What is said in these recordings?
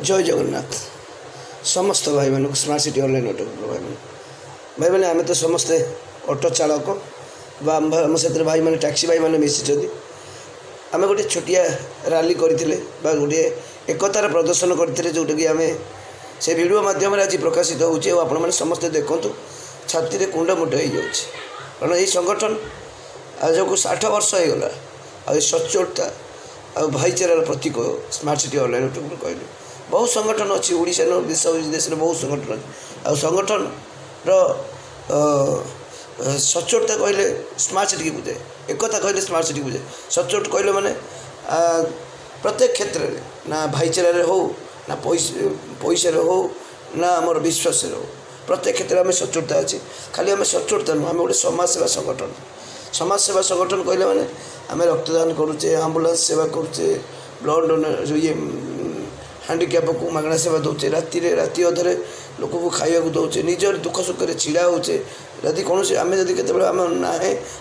जय जगन्नाथ समस्त भाई मान स्मार्ट सिटी ऑनलाइन ऑटो भाई मैंने आम तो समस्ते ऑटो चालक आम से भाई मैंने टैक्सी भाई मैंने मिसी आम गोटे छोटिया रैली करते गोटे एकतार प्रदर्शन करते जोटा कि आम से वीडियो मध्यम आज प्रकाशित होने समस्ते देखूँ छाती कुंड मुट हो कारण यही संगठन आज को 60 वर्ष होगला आ सचोटता आ भाईचारार प्रतीक स्मार्ट सिटी ऑनलाइन ऑटो कहले बहुत संगठन अच्छी ओडिशा देश विदेश में बहुत संगठन अच्छी आ संगठन सचोटता कहले स्मार्ट सिटी की बुझे एकता कहले स्मार्ट सिटी बुझे सचोट कहले माने प्रत्येक क्षेत्र में ना भाईचार हो ना पैसा हो ना आमर विश्वास हो प्रत्येक क्षेत्र में सचोटता अच्छी खाली आम सचोटता नुह आम गोटे समाजसेवा संगठन कहले माने आम रक्तदान करुचे आम्बुलांस सेवा करुचे ब्लड डोनर जो ये हैंडिक्याप को मागणा सेवा दौचे राति अधे लोक को खाइबा दौचे निजर दुख सुख छिड़ा होचे यदि कौन आम जब केत आम ना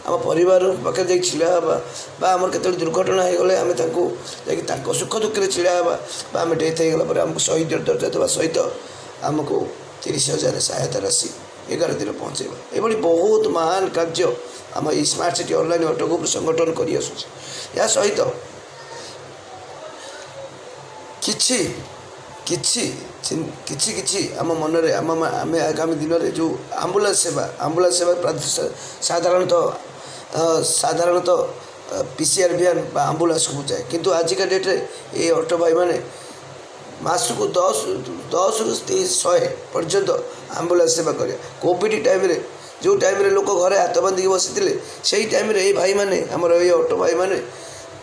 आम परिवार पाखे जा छिड़ा बा आम के दुर्घटना हो गले आम जा सुख दुखे छिड़ा आम डेथ हो गला आमको शहीद दर्जा देवा सहित आमको 30,000 सहायता राशि 11 दिन पहुँचेगा ये बहुत महान कार्य आम smart city online auto group संगठन कर या सहित किछि किछि किछि किछि आम मन में आम आगामी दिन में जो आम्बुलांस सेवा साधारणतः पीसीआर भ्यान आम्बुलांस को जाए किंतु आजिका डेट्रे ये ऑटो भाई मैंने मास को 10 ରୁ 100 पर्यंत आम्बुलांस सेवा कर कोविड टाइम रे जो टाइम रे लोक घरे हाथ बांधिक बसी से टाइम रे ये भाई मैंने आमर ये ऑटो भाई मैंने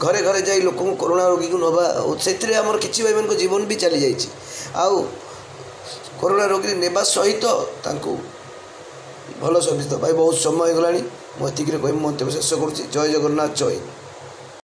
घरे घरे जाई लोक कोरोना रोगी को नवा से आमर किसी भाई मान जीवन भी चली जाइए आउ कोरोना रोगी नेबा सहित भल सर्विस भाई बहुत समय गलानी मुझे कह मंतव्य शेष करुँच जय जगन्नाथ जय।